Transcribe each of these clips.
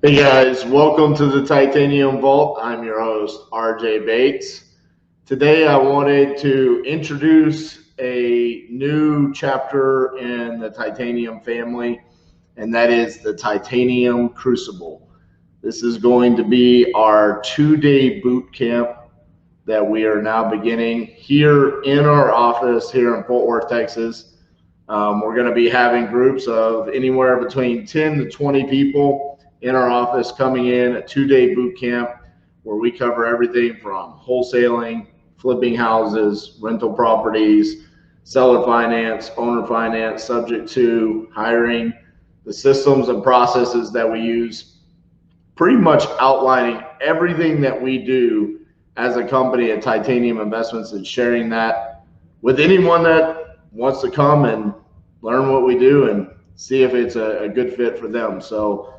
Hey guys, welcome to the Titanium Vault. I'm your host, RJ Bates. Today I wanted to introduce a new chapter in the titanium family, and that is the Titanium Crucible. This is going to be our 2-day boot camp that we are now beginning here in our office here in Fort Worth, Texas. We're going to be having groups of anywhere between 10 to 20 people in our office coming in, a 2-day boot camp where we cover everything from wholesaling, flipping houses, rental properties, seller finance, owner finance, subject to hiring, the systems and processes that we use, pretty much outlining everything that we do as a company at Titanium Investments and sharing that with anyone that wants to come and learn what we do and see if it's a good fit for them. So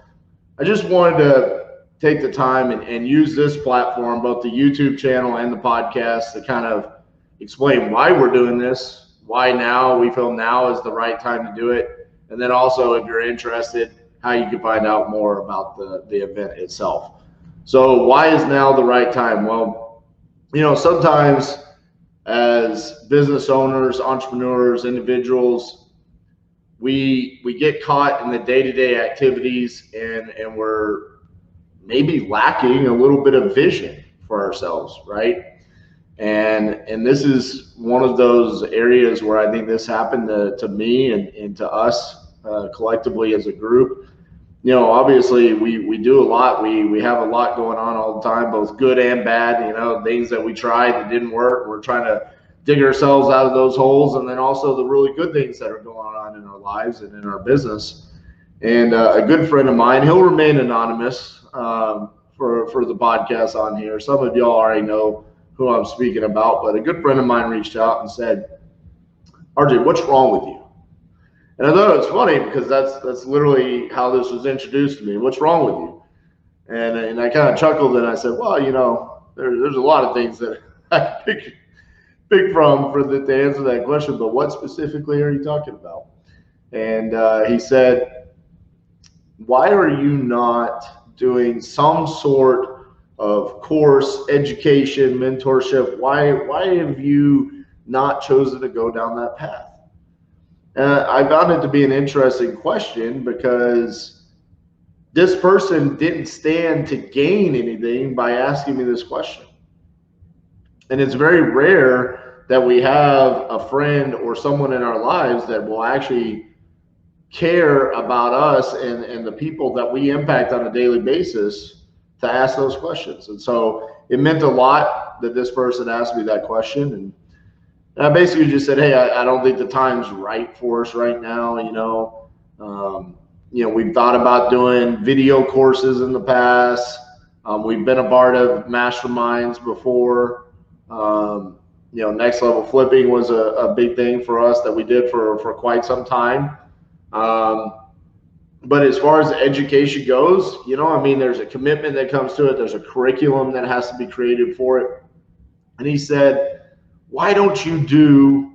I just wanted to take the time and use this platform, both the YouTube channel and the podcast, to kind of explain why we're doing this, why now we feel now is the right time to do it, and then also, if you're interested, how you can find out more about the event itself. So why is now the right time? Well, sometimes as business owners, entrepreneurs, individuals, we get caught in the day-to-day activities and we're maybe lacking a little bit of vision for ourselves, right? And this is one of those areas where I think this happened to me and to us collectively as a group. Obviously we do a lot. We have a lot going on all the time, both good and bad, things that we tried that didn't work. We're trying to dig ourselves out of those holes, and then also the really good things that are going on in our lives and in our business. And a good friend of mine, he'll remain anonymous for the podcast on here. Some of y'all already know who I'm speaking about, but a good friend of mine reached out and said, RJ, what's wrong with you? And I thought it was funny because that's literally how this was introduced to me. What's wrong with you? And I kind of chuckled and I said, well, there's a lot of things that I pick from to answer that question, but what specifically are you talking about? And he said, why are you not doing some sort of course, education, mentorship? Why have you not chosen to go down that path? I found it to be an interesting question because this person didn't stand to gain anything by asking me this question. And it's very rare that we have a friend or someone in our lives that will actually care about us and the people that we impact on a daily basis to ask those questions. And so it meant a lot that this person asked me that question. And I basically just said, hey, I don't think the time's right for us right now. We've thought about doing video courses in the past. We've been a part of masterminds before. Next level flipping was a big thing for us that we did for quite some time. But as far as education goes, there's a commitment that comes to it. There's a curriculum that has to be created for it. And he said, why don't you do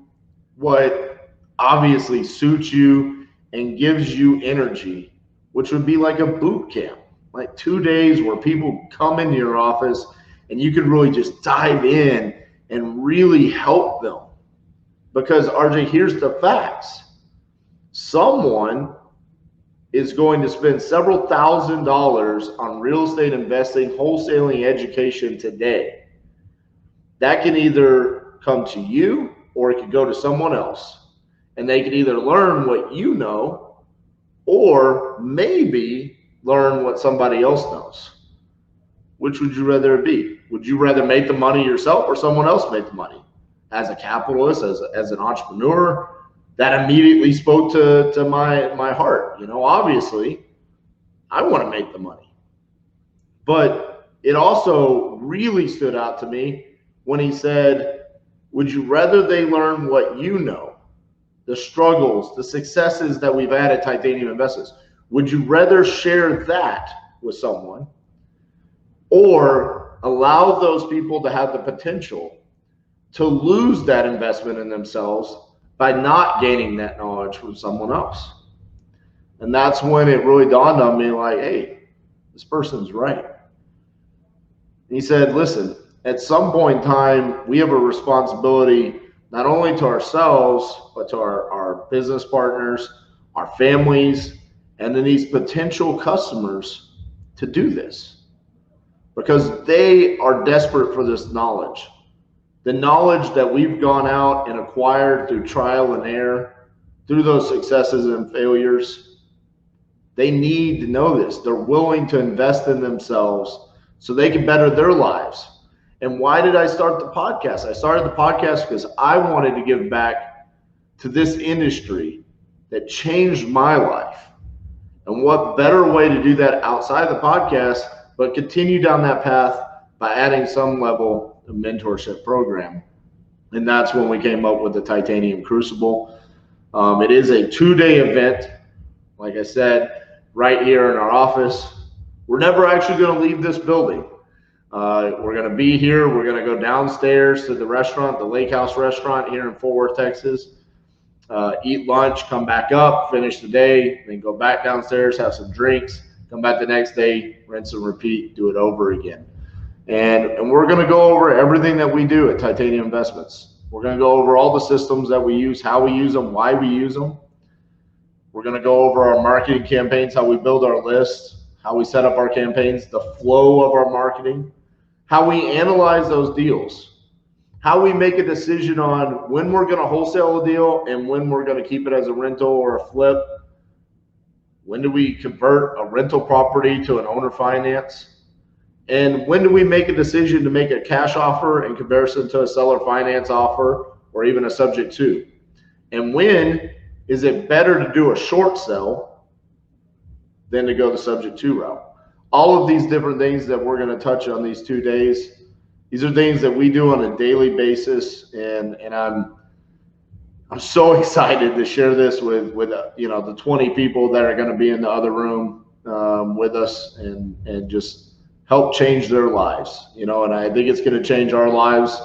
what obviously suits you and gives you energy, which would be like a boot camp, like 2 days where people come into your office and you can really just dive in and really help them. Because RJ, here's the facts. Someone is going to spend several $1,000s on real estate investing, wholesaling, education today. That can either come to you or it could go to someone else. And they can either learn what you know or maybe learn what somebody else knows. Which would you rather it be? Would you rather make the money yourself or someone else make the money? As a capitalist, as an entrepreneur, that immediately spoke to my heart. Obviously, I want to make the money. But it also really stood out to me when he said, would you rather they learn what you know, the struggles, the successes that we've had at Titanium Investments? Would you rather share that with someone or allow those people to have the potential to lose that investment in themselves by not gaining that knowledge from someone else? And that's when it really dawned on me, like, hey, this person's right. And he said, listen, at some point in time, we have a responsibility not only to ourselves, but to our business partners, our families, and then these potential customers to do this, because they are desperate for this knowledge. The knowledge that we've gone out and acquired through trial and error, through those successes and failures, they need to know this. They're willing to invest in themselves so they can better their lives. And why did I start the podcast? I started the podcast because I wanted to give back to this industry that changed my life. And what better way to do that outside the podcast, but continue down that path by adding some level of mentorship program. And that's when we came up with the Titanium Crucible. It is a 2-day event. Like I said, right here in our office. We're never actually going to leave this building. We're going to be here. We're going to go downstairs to the restaurant, the Lake House restaurant here in Fort Worth, Texas. Eat lunch, come back up, finish the day, then go back downstairs, have some drinks, come back the next day, rinse and repeat, do it over again. And we're going to go over everything that we do at Titanium Investments. We're going to go over all the systems that we use, how we use them, why we use them. We're going to go over our marketing campaigns, how we build our lists, how we set up our campaigns, the flow of our marketing, how we analyze those deals, how we make a decision on when we're going to wholesale a deal and when we're going to keep it as a rental or a flip. When do we convert a rental property to an owner finance? And when do we make a decision to make a cash offer in comparison to a seller finance offer or even a subject to? And when is it better to do a short sell than to go the subject to route? All of these different things that we're going to touch on these 2 days, these are things that we do on a daily basis, and I'm so excited to share this with the 20 people that are going to be in the other room with us and just help change their lives. And I think it's going to change our lives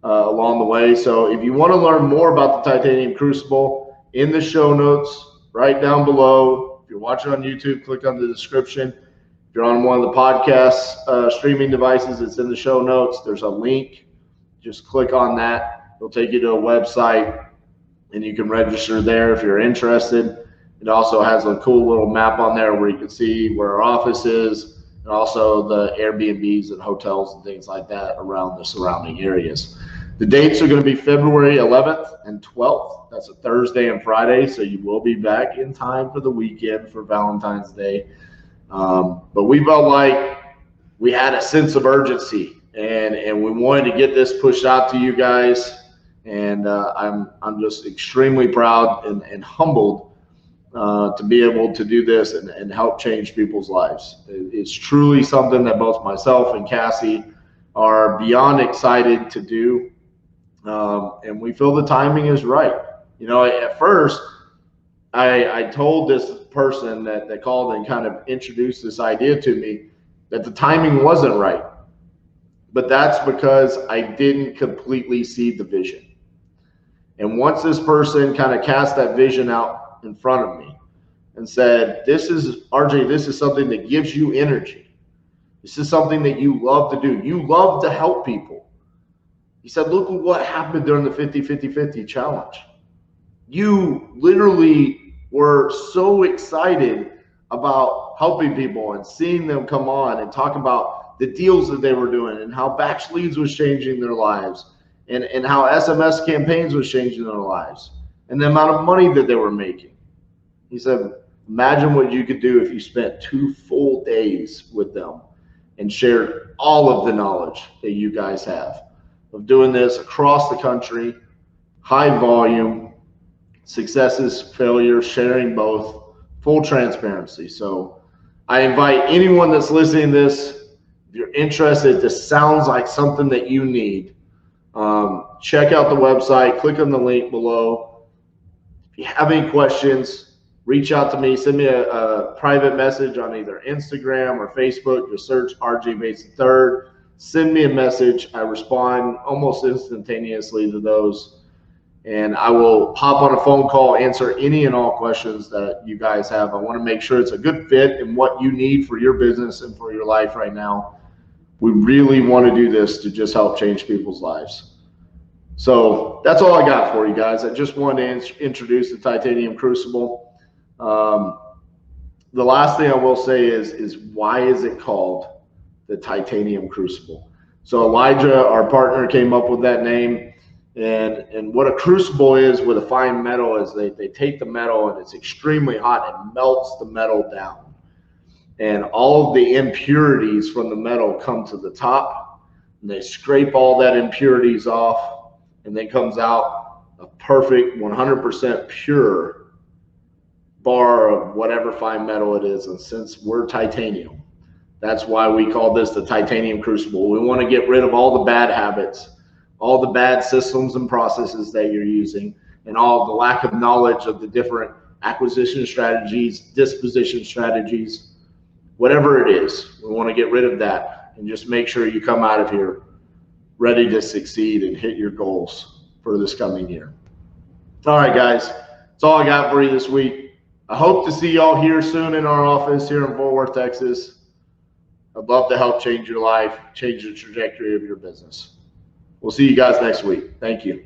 along the way. So if you want to learn more about the Titanium Crucible, in the show notes right down below, if you're watching on YouTube, click on the description. If you're on one of the podcast streaming devices, it's in the show notes. There's a link. Just click on that. It'll take you to a website, and you can register there if you're interested. It also has a cool little map on there where you can see where our office is, and also the Airbnbs and hotels and things like that around the surrounding areas. The dates are going to be February 11th and 12th. That's a Thursday and Friday, so you will be back in time for the weekend for Valentine's Day. But we felt like we had a sense of urgency, and we wanted to get this pushed out to you guys. And I'm just extremely proud and humbled to be able to do this and help change people's lives. It's truly something that both myself and Cassie are beyond excited to do. And we feel the timing is right. At first, I told this person that called and kind of introduced this idea to me that the timing wasn't right. But that's because I didn't completely see the vision. And once this person kind of cast that vision out in front of me and said, RJ, this is something that gives you energy. This is something that you love to do. You love to help people. He said, look at what happened during the 50-50-50 challenge. You literally were so excited about helping people and seeing them come on and talk about the deals that they were doing and how batch leads was changing their lives and how SMS campaigns was changing their lives and the amount of money that they were making. He said, imagine what you could do if you spent 2 full days with them and shared all of the knowledge that you guys have of doing this across the country, high volume, successes, failures, sharing both, full transparency. So I invite anyone that's listening to this, if you're interested, this sounds like something that you need, check out the website, click on the link below. If you have any questions, reach out to me, send me a private message on either Instagram or Facebook. Just search RJ Bates III. Send me a message. I respond almost instantaneously to those. and I will hop on a phone call, answer any and all questions that you guys have. I want to make sure it's a good fit in what you need for your business and for your life right now. We really want to do this to just help change people's lives. So that's all I got for you guys. I just wanted to introduce the Titanium Crucible. The last thing I will say is why is it called the Titanium Crucible? So Elijah, our partner, came up with that name. And what a crucible is with a fine metal is they take the metal and it's extremely hot and melts the metal down. And all of the impurities from the metal come to the top, and they scrape all that impurities off, and then comes out a perfect 100% pure bar of whatever fine metal it is. And since we're titanium, that's why we call this the Titanium Crucible. We want to get rid of all the bad habits, all the bad systems and processes that you're using, and all the lack of knowledge of the different acquisition strategies, disposition strategies, whatever it is. We want to get rid of that and just make sure you come out of here ready to succeed and hit your goals for this coming year. All right, guys, that's all I got for you this week. I hope to see y'all here soon in our office here in Fort Worth, Texas. I'd love to help change your life, change the trajectory of your business. We'll see you guys next week. Thank you.